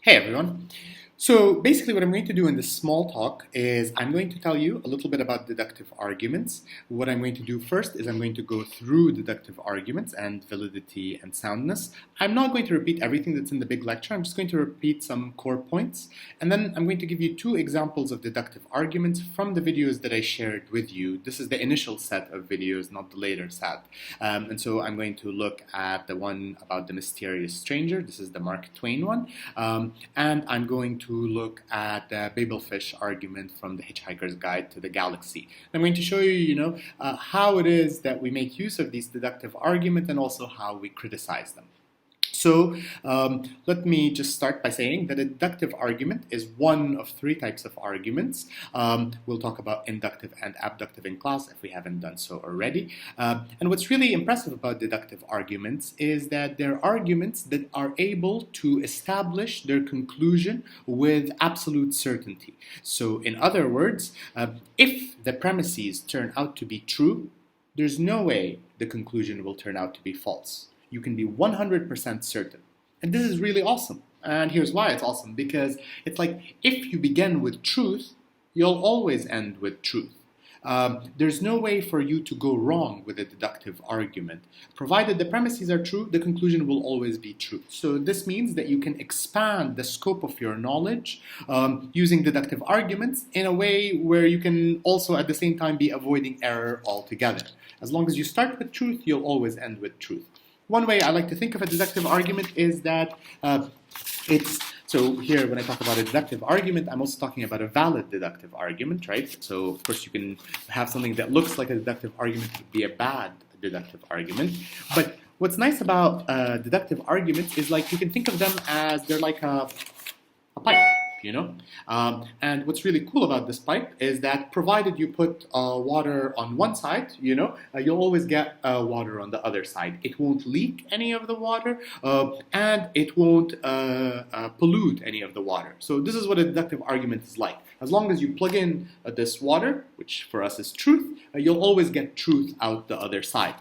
Hey everyone. So basically what I'm going to do in this small talk is I'm going to tell you a little bit about deductive arguments. What I'm going to do first is I'm going to go through deductive arguments and validity and soundness. I'm not going to repeat everything that's in the big lecture. I'm just going to repeat some core points. And then I'm going to give you two examples of deductive arguments from the videos that I shared with you. This is the initial set of videos, not the later set. And so I'm going to look at the one about the mysterious stranger. This is the Mark Twain one. And I'm going to look at the Babelfish argument from the Hitchhiker's Guide to the Galaxy. I'm going to show you, how it is that we make use of these deductive arguments and also how we criticize them. So let me just start by saying that a deductive argument is one of three types of arguments. We'll talk about inductive and abductive in class if we haven't done so already. And what's really impressive about deductive arguments is that they're arguments that are able to establish their conclusion with absolute certainty. So in other words, if the premises turn out to be true, there's no way the conclusion will turn out to be false. You can be 100% certain. And this is really awesome. And here's why it's awesome. Because it's like if you begin with truth, you'll always end with truth. There's no way for you to go wrong with a deductive argument. Provided the premises are true, the conclusion will always be true. So this means that you can expand the scope of your knowledge using deductive arguments in a way where you can also at the same time be avoiding error altogether. As long as you start with truth, you'll always end with truth. One way I like to think of a deductive argument is that so here when I talk about a deductive argument, I'm also talking about a valid deductive argument, right? So of course you can have something that looks like a deductive argument to be a bad deductive argument. But what's nice about deductive arguments is like you can think of them as they're like a pipe. And what's really cool about this pipe is that provided you put water on one side, you'll always get water on the other side. It won't leak any of the water and it won't pollute any of the water. So this is what a deductive argument is like. As long as you plug in this water, which for us is truth, you'll always get truth out the other side.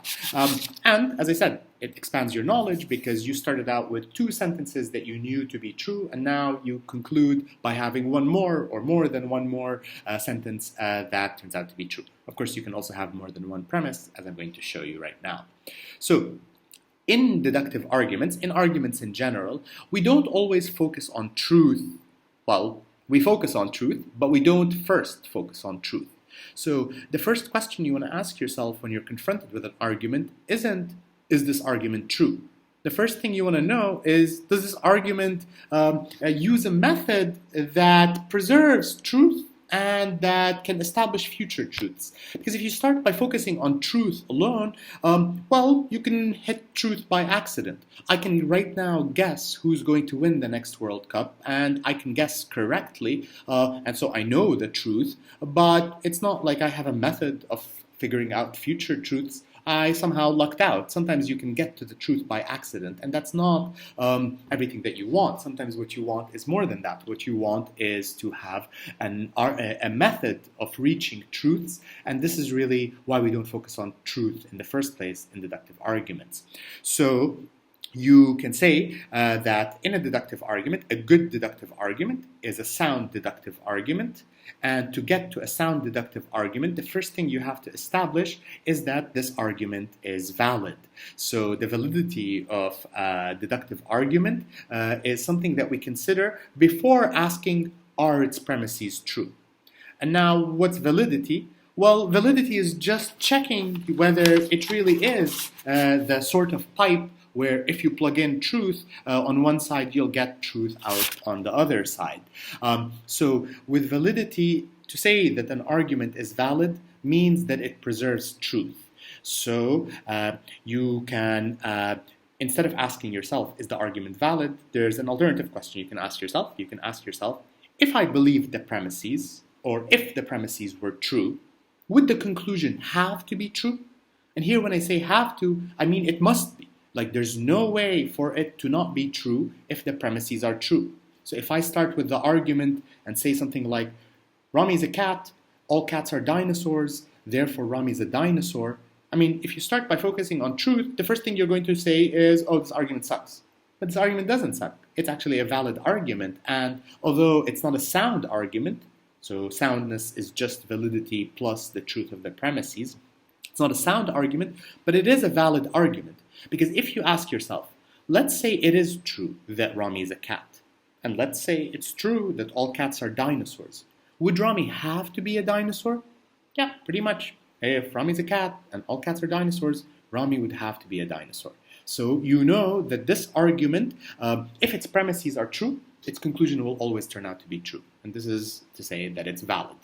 And as I said, it expands your knowledge because you started out with two sentences that you knew to be true, and now you conclude by having one more or more than one more sentence that turns out to be true. Of course, you can also have more than one premise, as I'm going to show you right now. So, in deductive arguments, in arguments in general, we don't always focus on truth. Well, we focus on truth, but we don't first focus on truth. So, the first question you want to ask yourself when you're confronted with an argument isn't, is this argument true? The first thing you want to know is, does this argument use a method that preserves truth and that can establish future truths? Because if you start by focusing on truth alone, well, you can hit truth by accident. I can right now guess who's going to win the next World Cup, and I can guess correctly, and so I know the truth, but it's not like I have a method of figuring out future truths. I somehow lucked out. Sometimes you can get to the truth by accident, and that's not everything that you want. Sometimes what you want is more than that. What you want is to have a method of reaching truths, and this is really why we don't focus on truth in the first place in deductive arguments. So you can say that in a deductive argument, a good deductive argument is a sound deductive argument. And to get to a sound deductive argument, the first thing you have to establish is that this argument is valid. So the validity of a deductive argument is something that we consider before asking, are its premises true? And now, what's validity? Well, validity is just checking whether it really is the sort of pipe where if you plug in truth on one side, you'll get truth out on the other side. So with validity, to say that an argument is valid means that it preserves truth. So you can, instead of asking yourself, is the argument valid? There's an alternative question you can ask yourself. You can ask yourself, if I believed the premises, or if the premises were true, would the conclusion have to be true? And here when I say have to, I mean it must be. Like there's no way for it to not be true if the premises are true. So if I start with the argument and say something like, Rami is a cat, all cats are dinosaurs, therefore Rami is a dinosaur. I mean, if you start by focusing on truth, the first thing you're going to say is, oh, this argument sucks. But this argument doesn't suck. it's actually a valid argument. And although it's not a sound argument, so soundness is just validity plus the truth of the premises, it's not a sound argument, but it is a valid argument. Because if you ask yourself, let's say it is true that Rami is a cat, and let's say it's true that all cats are dinosaurs. Would Rami have to be a dinosaur? Yeah, pretty much. If Rami's a cat and all cats are dinosaurs, Rami would have to be a dinosaur. So you know that this argument, if its premises are true, its conclusion will always turn out to be true. And this is to say that it's valid.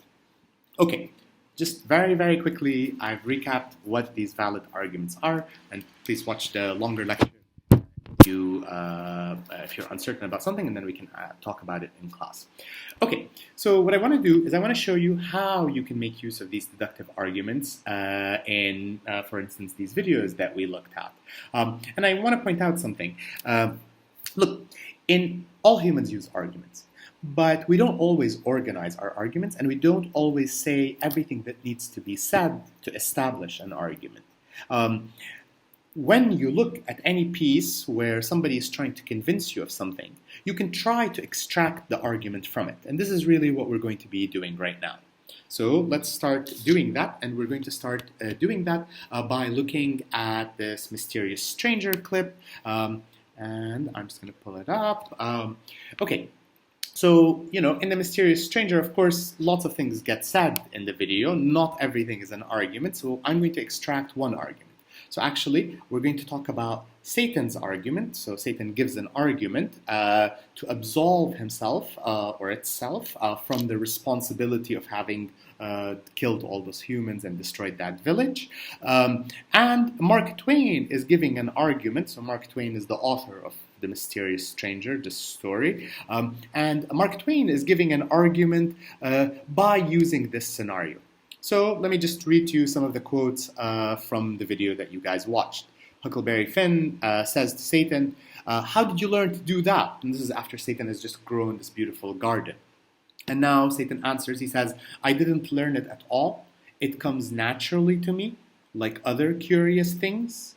Okay, just very, very quickly, I've recapped what these valid arguments are, and please watch the longer lecture if you're uncertain about something, and then we can talk about it in class. Okay, so what I want to do is I want to show you how you can make use of these deductive arguments in, for instance, these videos that we looked at. And I want to point out something. Look, all humans use arguments, but we don't always organize our arguments, and we don't always say everything that needs to be said to establish an argument. When you look at any piece where somebody is trying to convince you of something, you can try to extract the argument from it. And this is really what we're going to be doing right now. So let's start doing that, and we're going to start doing that by looking at this mysterious stranger clip. And I'm just going to pull it up. Okay. So, in the mysterious stranger, of course, lots of things get said in the video. Not everything is an argument. So I'm going to extract one argument. So actually, we're going to talk about Satan's argument. So Satan gives an argument to absolve himself or itself from the responsibility of having killed all those humans and destroyed that village. And Mark Twain is giving an argument. So Mark Twain is the author of The Mysterious Stranger, this story. And Mark Twain is giving an argument by using this scenario. So let me just read to you some of the quotes from the video that you guys watched. Huckleberry Finn says to Satan, how did you learn to do that? And this is after Satan has just grown this beautiful garden. And now Satan answers, he says, I didn't learn it at all. It comes naturally to me, like other curious things.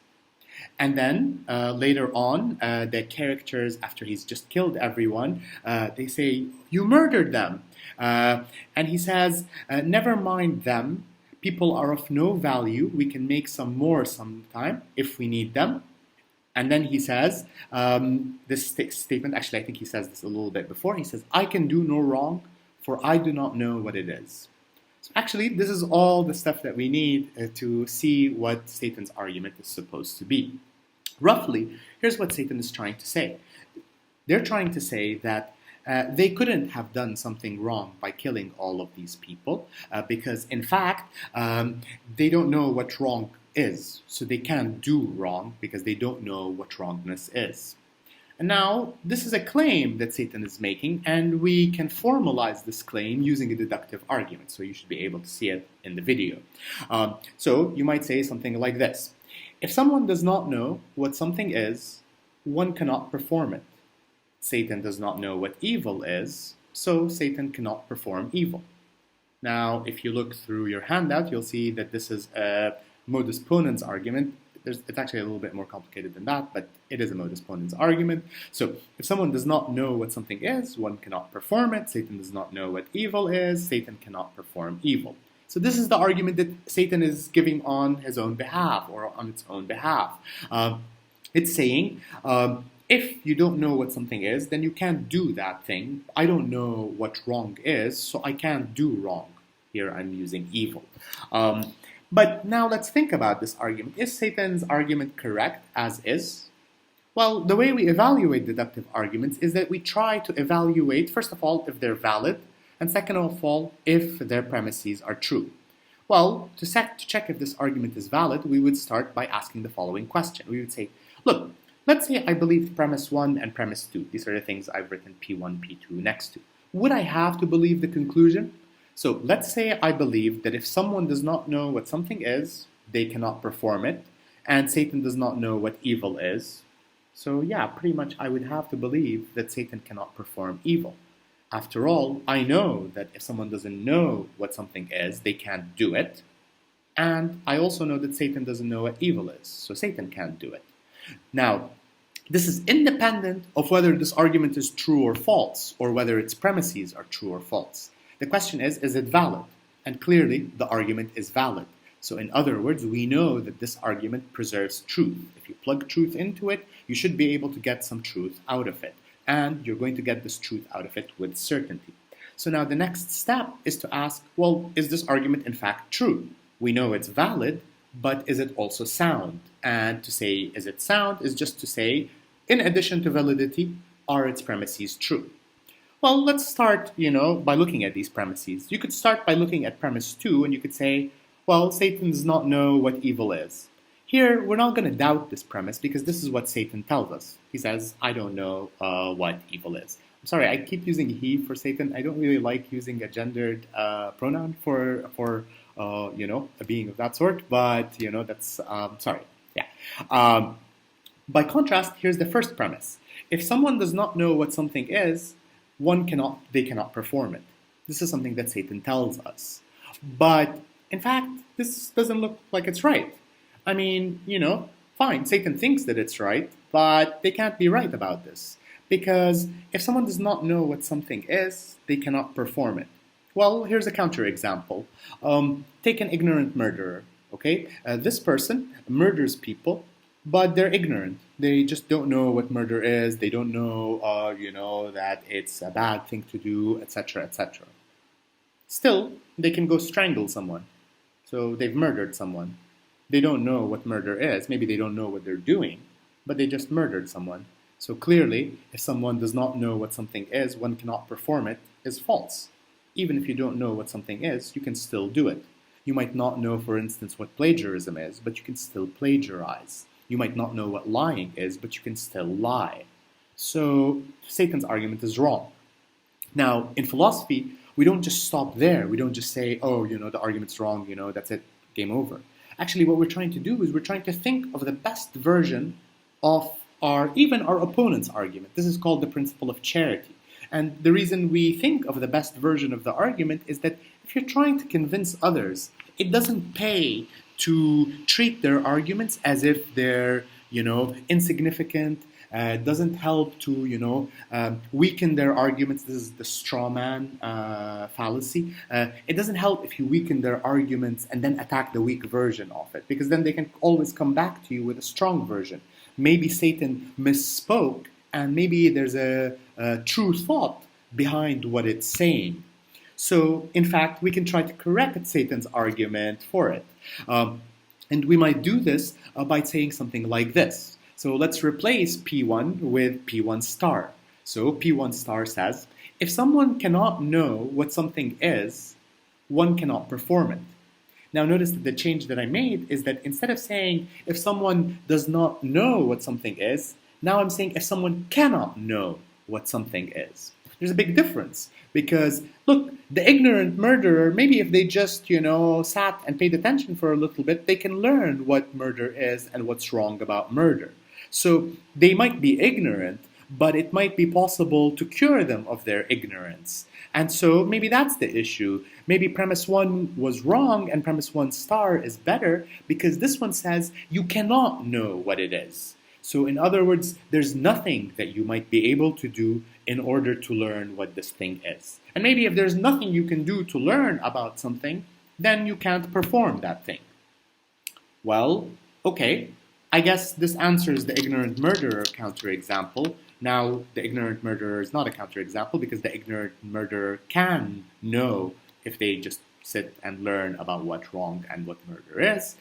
And then later on, the characters, after he's just killed everyone, they say, you murdered them. And he says, never mind them. People are of no value. We can make some more sometime if we need them. And then he says, this statement, actually I think he says this a little bit before. He says, I can do no wrong, for I do not know what it is. So actually, this is all the stuff that we need to see what Satan's argument is supposed to be. Roughly, here's what Satan is trying to say. They're trying to say that they couldn't have done something wrong by killing all of these people because, in fact, they don't know what wrong is. So they can't do wrong because they don't know what wrongness is. And now, this is a claim that Satan is making, and we can formalize this claim using a deductive argument. So you should be able to see it in the video. So you might say something like this. If someone does not know what something is, one cannot perform it. Satan does not know what evil is, so Satan cannot perform evil. Now, if you look through your handout, you'll see that this is a modus ponens argument. It's actually a little bit more complicated than that, but it is a modus ponens argument. So, if someone does not know what something is, one cannot perform it. Satan does not know what evil is, Satan cannot perform evil. So this is the argument that Satan is giving on his own behalf, or on its own behalf. It's saying, if you don't know what something is, then you can't do that thing. I don't know what wrong is, so I can't do wrong. Here I'm using evil. But now let's think about this argument. Is Satan's argument correct as is? Well, the way we evaluate deductive arguments is that we try to evaluate, first of all, if they're valid, and second of all, if their premises are true. Well, to check if this argument is valid, we would start by asking the following question. We would say, look, let's say I believe premise 1 and premise 2. These are the things I've written P1, P2 next to. Would I have to believe the conclusion? So let's say I believe that if someone does not know what something is, they cannot perform it, and Satan does not know what evil is. So yeah, pretty much I would have to believe that Satan cannot perform evil. After all, I know that if someone doesn't know what something is, they can't do it. And I also know that Satan doesn't know what evil is, so Satan can't do it. Now, This is independent of whether this argument is true or false, or whether its premises are true or false. The question is it valid? And clearly, the argument is valid. So in other words, we know that this argument preserves truth. If you plug truth into it, you should be able to get some truth out of it. And you're going to get this truth out of it with certainty. So now the next step is to ask, well, is this argument in fact true? We know it's valid, but is it also sound? And to say, is it sound, is just to say, in addition to validity, are its premises true? Well, let's start, by looking at these premises. You could start by looking at premise 2, and you could say, well, Satan does not know what evil is. Here, we're not going to doubt this premise because this is what Satan tells us. He says, I don't know what evil is. I'm sorry, I keep using he for Satan. I don't really like using a gendered pronoun for a being of that sort, but, that's, sorry. Yeah. By contrast, here's the first premise. If someone does not know what something is, they cannot perform it. This is something that Satan tells us. But, in fact, this doesn't look like it's right. I mean, fine, Satan thinks that it's right, but they can't be right about this. Because if someone does not know what something is, they cannot perform it. Well, here's a counterexample. Take an ignorant murderer, okay? This person murders people, but they're ignorant. They just don't know what murder is. They don't know, that it's a bad thing to do, etc., etc. Still, they can go strangle someone. So they've murdered someone. They don't know what murder is. Maybe they don't know what they're doing, but they just murdered someone. So clearly, if someone does not know what something is, one cannot perform it, is false. Even if you don't know what something is, you can still do it. You might not know, for instance, what plagiarism is, but you can still plagiarize. You might not know what lying is, but you can still lie. So Satan's argument is wrong. Now, in philosophy, we don't just stop there. We don't just say, oh, the argument's wrong, that's it, game over. Actually, what we're trying to do is we're trying to think of the best version of even our opponent's argument. This is called the principle of charity. And the reason we think of the best version of the argument is that if you're trying to convince others, it doesn't pay to treat their arguments as if they're, insignificant. It doesn't help to, weaken their arguments. This is the Straw Man Fallacy. It doesn't help if you weaken their arguments and then attack the weak version of it, because then they can always come back to you with a strong version. Maybe Satan misspoke, and maybe there's a true thought behind what it's saying. So, in fact, we can try to correct Satan's argument for it. And we might do this by saying something like this. So let's replace P1 with P1 star. So P1 star says, if someone cannot know what something is, one cannot perform it. Now notice that the change that I made is that instead of saying if someone does not know what something is, now I'm saying if someone cannot know what something is. There's a big difference because, look, the ignorant murderer, maybe if they just, sat and paid attention for a little bit, they can learn what murder is and what's wrong about murder. So they might be ignorant, but it might be possible to cure them of their ignorance. And so maybe that's the issue. Maybe premise 1 was wrong and premise 1 star is better because this one says you cannot know what it is. So in other words, there's nothing that you might be able to do in order to learn what this thing is. And maybe if there's nothing you can do to learn about something, then you can't perform that thing. Well, okay, I guess this answers the ignorant murderer counterexample. Now, the ignorant murderer is not a counterexample because the ignorant murderer can know if they just sit and learn about what wrong and what murder is.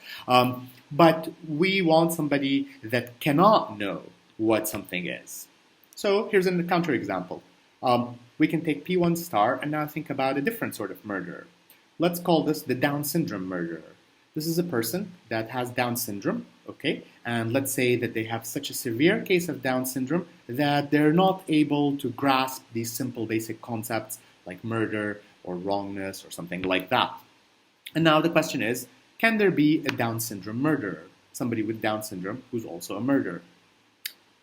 But we want somebody that cannot know what something is. So here's a counterexample. We can take P1 star and now think about a different sort of murderer. Let's call this the Down syndrome murderer. This is a person that has Down syndrome, okay? And let's say that they have such a severe case of Down syndrome that they're not able to grasp these simple basic concepts like murder or wrongness or something like that. And now the question is, can there be a Down syndrome murderer? Somebody with Down syndrome who's also a murderer?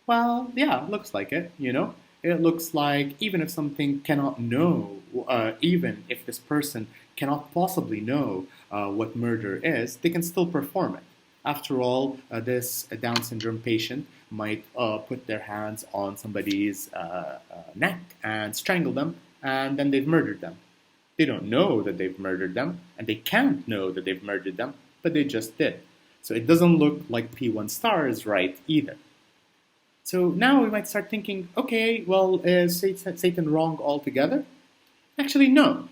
Well, yeah, it looks like it, It looks like even if something cannot know, even if this person cannot possibly know what murder is, they can still perform it. After all, this Down syndrome patient might put their hands on somebody's neck and strangle them, and then they've murdered them. They don't know that they've murdered them, and they can't know that they've murdered them, but they just did. So it doesn't look like P1 star is right either. So now we might start thinking, okay, well, is Satan wrong altogether? Actually, no.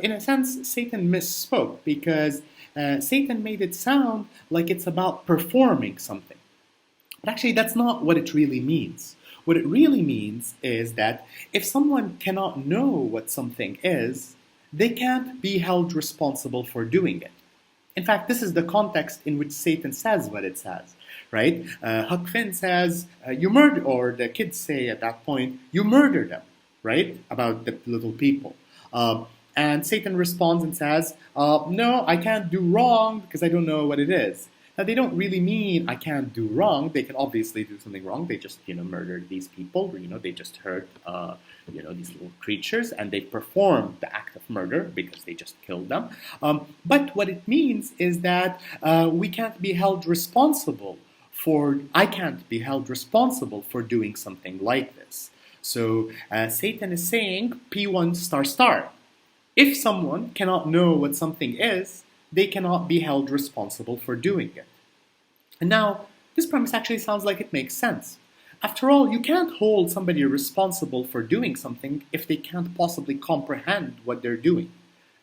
In a sense, Satan misspoke because Satan made it sound like it's about performing something. But actually, that's not what it really means. What it really means is that if someone cannot know what something is, they can't be held responsible for doing it. In fact, this is the context in which Satan says what it says, right? Huck Finn says, you murder, or the kids say at that point, you murder them, right? About the little people. And Satan responds and says, no, I can't do wrong because I don't know what it is. Now, they don't really mean I can't do wrong. They can obviously do something wrong. They just, murdered these people. They just hurt, these little creatures, and they performed the act of murder because they just killed them. But what it means is that we can't be held responsible I can't be held responsible for doing something like this. So Satan is saying P1 star star. If someone cannot know what something is, they cannot be held responsible for doing it. And now, this premise actually sounds like it makes sense. After all, you can't hold somebody responsible for doing something if they can't possibly comprehend what they're doing.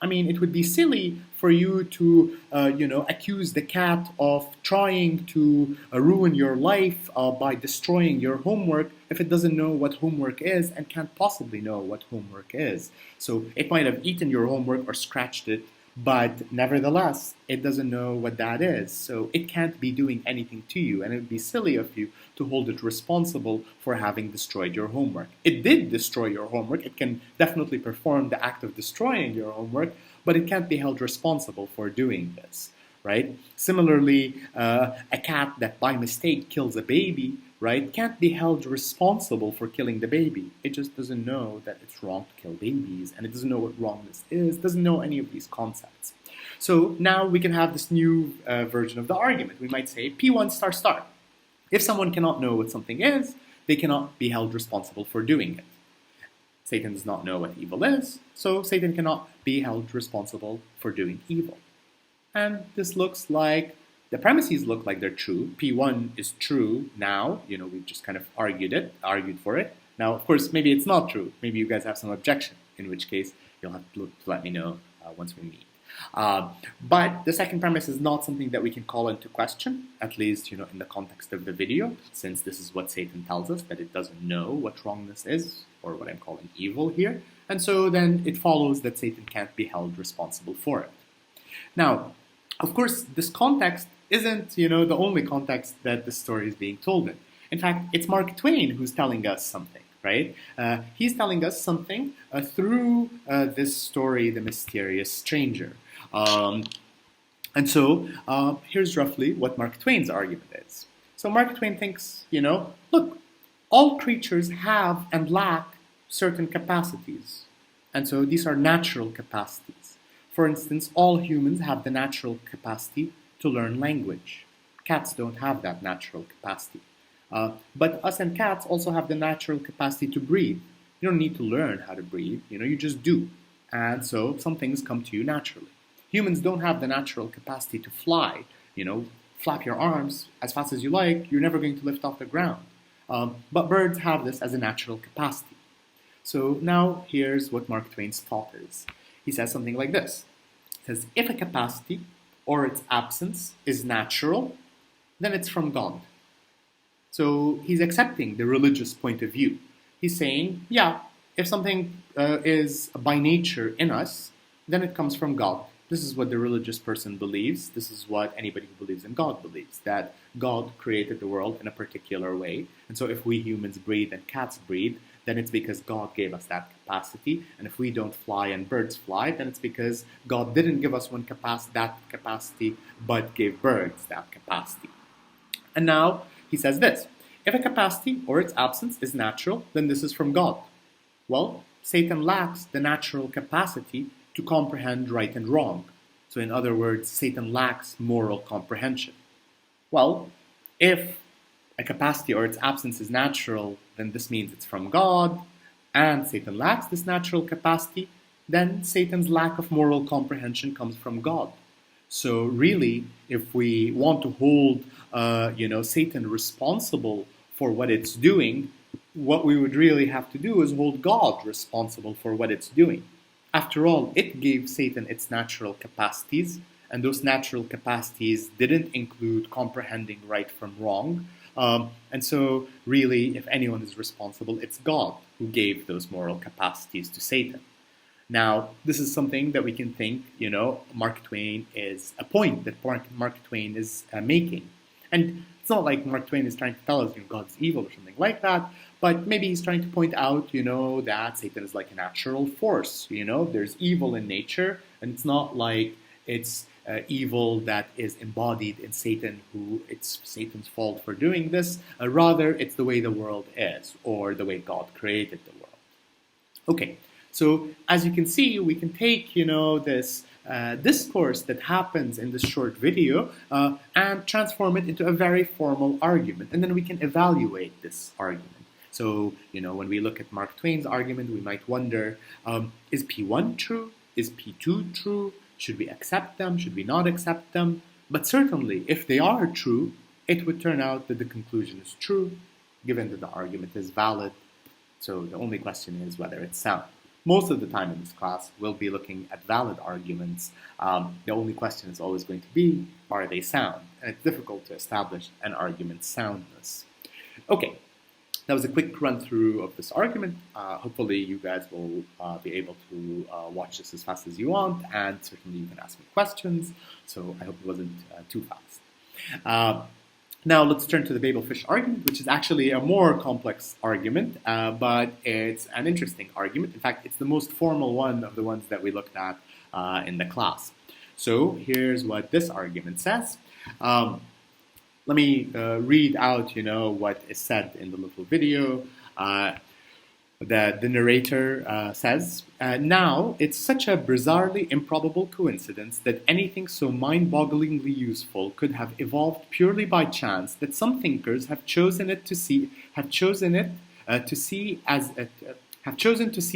I mean, it would be silly for you to, accuse the cat of trying to ruin your life by destroying your homework if it doesn't know what homework is and can't possibly know what homework is. So it might have eaten your homework or scratched it, but nevertheless, it doesn't know what that is. So it can't be doing anything to you, and it would be silly of you to hold it responsible for having destroyed your homework. It did destroy your homework. It can definitely perform the act of destroying your homework, but it can't be held responsible for doing this, right? Similarly, a cat that by mistake kills a baby, right, can't be held responsible for killing the baby. It just doesn't know that it's wrong to kill babies, and it doesn't know what wrongness is, doesn't know any of these concepts. So now we can have this new version of the argument. We might say P1 star star. If someone cannot know what something is, they cannot be held responsible for doing it. Satan does not know what evil is, so Satan cannot be held responsible for doing evil. And this looks like, the premises look like they're true. P1 is true now. We've just kind of argued for it. Now, of course, maybe it's not true. Maybe you guys have some objection, in which case you'll have to let me know once we meet. But the second premise is not something that we can call into question, at least, in the context of the video, since this is what Satan tells us, that it doesn't know what wrongness is, or what I'm calling evil here. And so then it follows that Satan can't be held responsible for it. Now, of course, this context isn't, the only context that this story is being told in. In fact, it's Mark Twain who's telling us something, right? He's telling us something through this story, The Mysterious Stranger. And so here's roughly what Mark Twain's argument is. So Mark Twain thinks, look, all creatures have and lack certain capacities. And so these are natural capacities. For instance, all humans have the natural capacity to learn language. Cats don't have that natural capacity. But us and cats also have the natural capacity to breathe. You don't need to learn how to breathe, you just do. And so some things come to you naturally. Humans don't have the natural capacity to fly, flap your arms as fast as you like, you're never going to lift off the ground. But birds have this as a natural capacity. So now here's what Mark Twain's thought is. He says something like this. He says, if a capacity or its absence is natural, then it's from God. So he's accepting the religious point of view. He's saying, yeah, if something is by nature in us, then it comes from God. This is what the religious person believes. This is what anybody who believes in God believes, that God created the world in a particular way. And so if we humans breathe and cats breathe, then it's because God gave us that capacity. And if we don't fly and birds fly, then it's because God didn't give us that capacity, but gave birds that capacity. And now he says this, if a capacity or its absence is natural, then this is from God. Well, Satan lacks the natural capacity to comprehend right and wrong. So in other words, Satan lacks moral comprehension. Well, if a capacity or its absence is natural, then this means it's from God, and Satan lacks this natural capacity, then Satan's lack of moral comprehension comes from God. So really, if we want to hold, Satan responsible for what it's doing, what we would really have to do is hold God responsible for what it's doing. After all, it gave Satan its natural capacities, and those natural capacities didn't include comprehending right from wrong. And so, really, if anyone is responsible, it's God who gave those moral capacities to Satan. Now, this is something that we can think, Mark Twain is a point that Mark Twain is making. And it's not like Mark Twain is trying to tell us, God's evil or something like that, but maybe he's trying to point out, that Satan is like a natural force. There's evil in nature, and it's not like it's evil that is embodied in Satan, who it's Satan's fault for doing this. Rather, it's the way the world is, or the way God created the world. Okay. So as you can see, we can take, this discourse that happens in this short video and transform it into a very formal argument. And then we can evaluate this argument. So, when we look at Mark Twain's argument, we might wonder, is P1 true? Is P2 true? Should we accept them? Should we not accept them? But certainly, if they are true, it would turn out that the conclusion is true, given that the argument is valid. So the only question is whether it's sound. Most of the time in this class, we'll be looking at valid arguments. The only question is always going to be, are they sound? And it's difficult to establish an argument's soundness. Okay, that was a quick run-through of this argument. Hopefully you guys will be able to watch this as fast as you want, and certainly you can ask me questions, so I hope it wasn't too fast. Now let's turn to the Babel fish argument, which is actually a more complex argument, but it's an interesting argument. In fact, it's the most formal one of the ones that we looked at in the class. So here's what this argument says. Let me read out, what is said in the little video. The narrator says, now, it's such a bizarrely improbable coincidence that anything so mind-bogglingly useful could have evolved purely by chance that some thinkers have chosen to see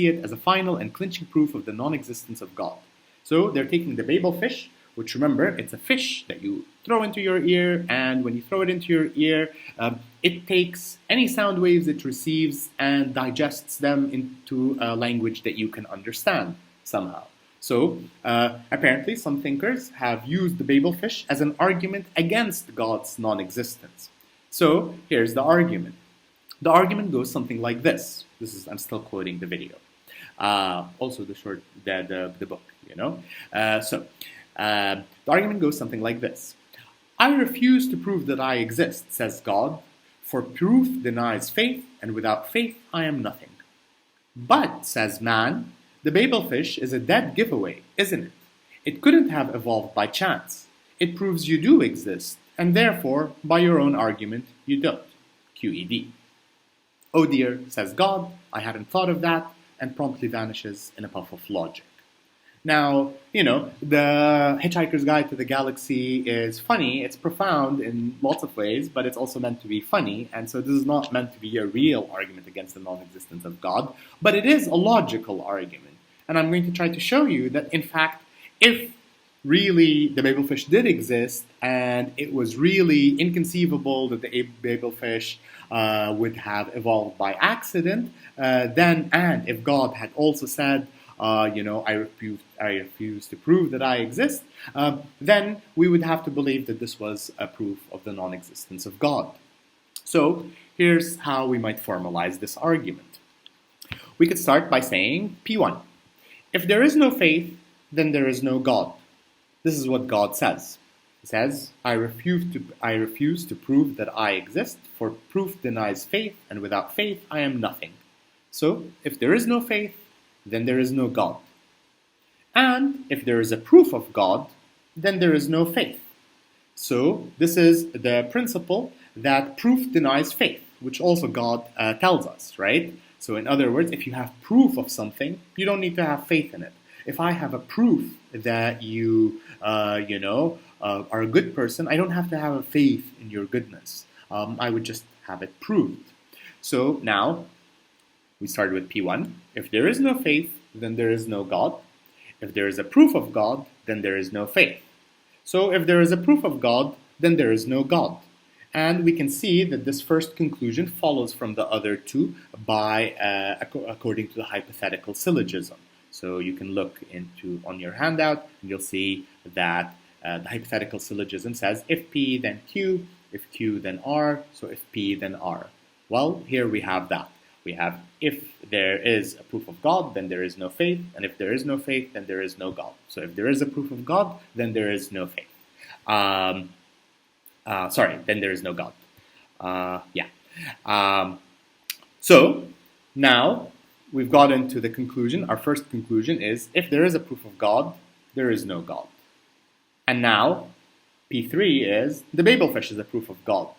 it as a final and clinching proof of the non-existence of God. So they're taking the Babel fish, which, remember, it's a fish that you throw into your ear, and when you throw it into your ear, it takes any sound waves it receives and digests them into a language that you can understand somehow. So, apparently, some thinkers have used the Babel fish as an argument against God's non-existence. So, here's the argument. The argument goes something like this. I'm still quoting the video. Also, the book, the argument goes something like this. I refuse to prove that I exist, says God, for proof denies faith, and without faith I am nothing. But, says man, the Babel fish is a dead giveaway, isn't it? It couldn't have evolved by chance. It proves you do exist, and therefore, by your own argument, you don't. QED. Oh dear, says God, I hadn't thought of that, and promptly vanishes in a puff of logic. Now, the Hitchhiker's Guide to the Galaxy is funny, it's profound in lots of ways, but it's also meant to be funny, and so this is not meant to be a real argument against the non-existence of God, but it is a logical argument. And I'm going to try to show you that, in fact, if really the Babel fish did exist, and it was really inconceivable that the Babel fish would have evolved by accident, and if God had also said, I refuse to prove that I exist, then we would have to believe that this was a proof of the non-existence of God. So here's how we might formalize this argument. We could start by saying P1. If there is no faith, then there is no God. This is what God says. He says, I refuse to prove that I exist, for proof denies faith, and without faith I am nothing. So if there is no faith, then there is no God. And if there is a proof of God, then there is no faith. So this is the principle that proof denies faith, which also God tells us, right? So in other words, if you have proof of something, you don't need to have faith in it. If I have a proof that you are a good person, I don't have to have a faith in your goodness. I would just have it proved. So now we started with P1. If there is no faith, then there is no God. If there is a proof of God, then there is no faith. So if there is a proof of God, then there is no God. And we can see that this first conclusion follows from the other two by according to the hypothetical syllogism. So you can look on your handout and you'll see that the hypothetical syllogism says if P then Q, if Q then R, so if P then R. Well, here we have that. We have if there is a proof of God, then there is no faith, and if there is no faith, then there is no God. So if there is a proof of God, then there is no faith. Then there is no God. So now we've gotten to the conclusion. Our first conclusion is if there is a proof of God, there is no God. And now P3 is the Babelfish is a proof of God.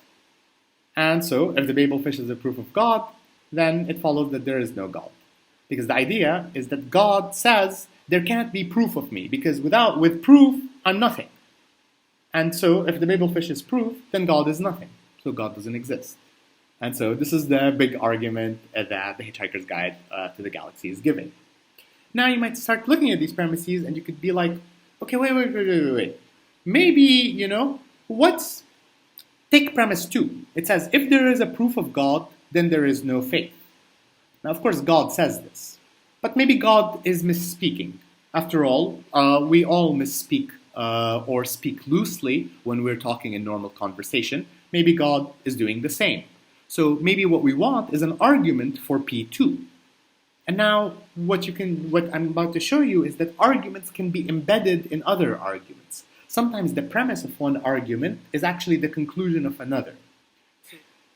And so if the Babelfish is a proof of God, then it follows that there is no God. Because the idea is that God says there can't be proof of me, because with proof, I'm nothing. And so if the Babelfish is proof, then God is nothing. So God doesn't exist. And so this is the big argument that the Hitchhiker's Guide to the Galaxy is giving. Now you might start looking at these premises and you could be like, okay, wait. Maybe, take premise 2. It says, if there is a proof of God, then there is no faith. Now, of course, God says this. But maybe God is misspeaking. After all, we all misspeak or speak loosely when we're talking in normal conversation. Maybe God is doing the same. So maybe what we want is an argument for P2. And now what I'm about to show you is that arguments can be embedded in other arguments. Sometimes the premise of one argument is actually the conclusion of another.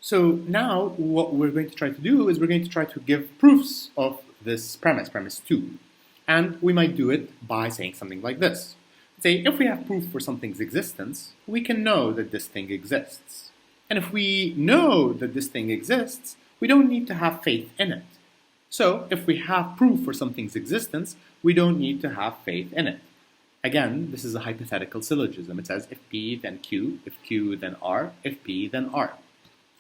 So now what we're going to try to do is we're going to try to give proofs of this premise 2. And we might do it by saying something like this. Say, if we have proof for something's existence, we can know that this thing exists. And if we know that this thing exists, we don't need to have faith in it. So if we have proof for something's existence, we don't need to have faith in it. Again, this is a hypothetical syllogism. It says if P, then Q, if Q, then R, if P, then R.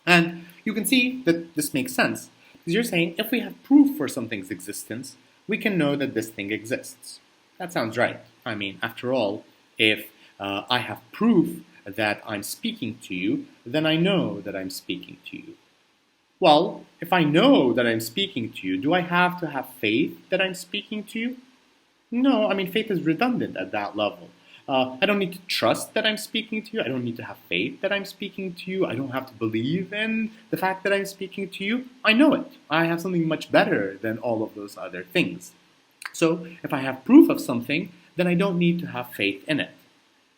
And you can see that this makes sense, because you're saying if we have proof for something's existence, we can know that this thing exists. That sounds right. I mean, after all, if I have proof that I'm speaking to you, then I know that I'm speaking to you. Well, if I know that I'm speaking to you, do I have to have faith that I'm speaking to you? No, I mean, faith is redundant at that level. I don't need to trust that I'm speaking to you. I don't need to have faith that I'm speaking to you. I don't have to believe in the fact that I'm speaking to you. I know it. I have something much better than all of those other things. So if I have proof of something, then I don't need to have faith in it.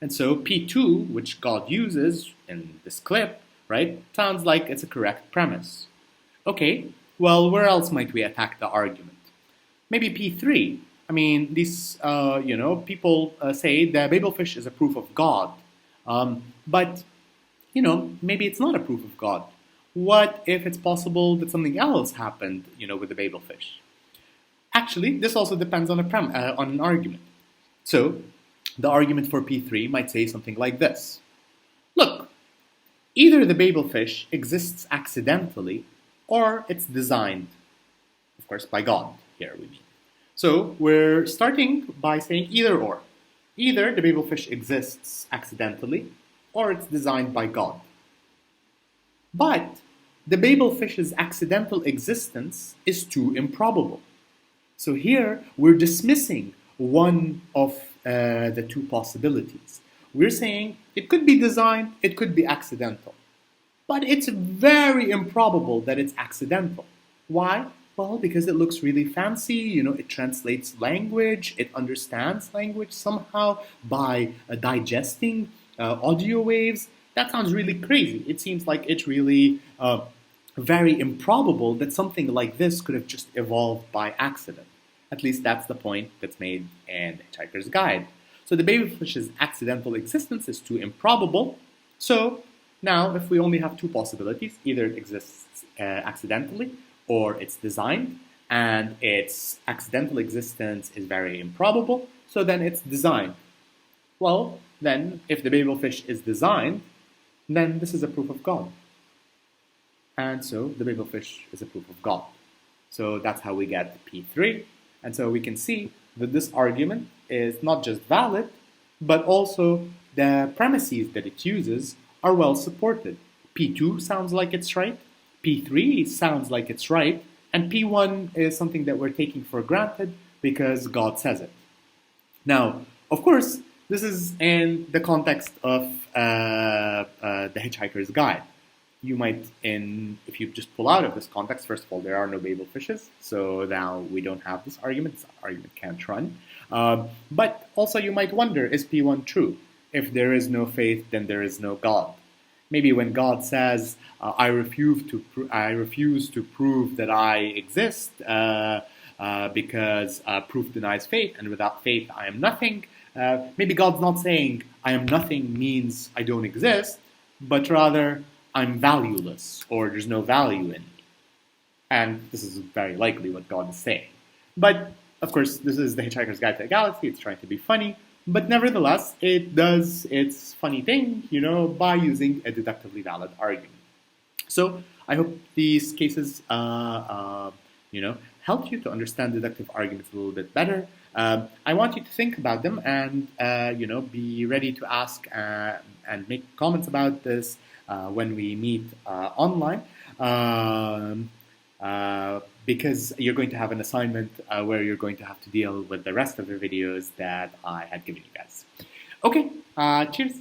And so P2, which God uses in this clip, right, sounds like it's a correct premise. Okay, well, where else might we attack the argument? Maybe P3. I mean, these, people say the Babelfish is a proof of God. But, maybe it's not a proof of God. What if it's possible that something else happened, with the Babelfish? Actually, this also depends on an argument. So, the argument for P3 might say something like this. Look, either the Babelfish exists accidentally or it's designed, of course, by God, here we mean. So we're starting by saying either or. Either the Babelfish exists accidentally or it's designed by God. But the Babelfish's accidental existence is too improbable. So here we're dismissing one of the two possibilities. We're saying it could be designed, it could be accidental. But it's very improbable that it's accidental. Why? Well, because it looks really fancy, it translates language, it understands language somehow by digesting audio waves. That sounds really crazy. It seems like it's really very improbable that something like this could have just evolved by accident. At least that's the point that's made in Hitchhiker's Guide. So the Babelfish's accidental existence is too improbable. So now if we only have two possibilities, either it exists accidentally or it's designed, and its accidental existence is very improbable, so then it's designed. Well, then, if the Babelfish is designed, then this is a proof of God. And so the Babel fish is a proof of God. So that's how we get P3. And so we can see that this argument is not just valid, but also the premises that it uses are well supported. P2 sounds like it's right, P3 sounds like it's right, and P1 is something that we're taking for granted because God says it. Now, of course, this is in the context of the Hitchhiker's Guide. You might, if you just pull out of this context, first of all, there are no Babel fishes, so now we don't have this argument. This argument can't run. But also you might wonder, is P1 true? If there is no faith, then there is no God. Maybe when God says, I refuse to prove that I exist because proof denies faith, and without faith I am nothing. Maybe God's not saying I am nothing means I don't exist, but rather I'm valueless, or there's no value in me. And this is very likely what God is saying. But, of course, this is the Hitchhiker's Guide to the Galaxy. It's trying to be funny. But nevertheless, it does its funny thing, by using a deductively valid argument. So I hope these cases, help you to understand deductive arguments a little bit better. I want you to think about them and, be ready to ask and make comments about this when we meet online. Because you're going to have an assignment where you're going to have to deal with the rest of the videos that I had given you guys. Okay, cheers.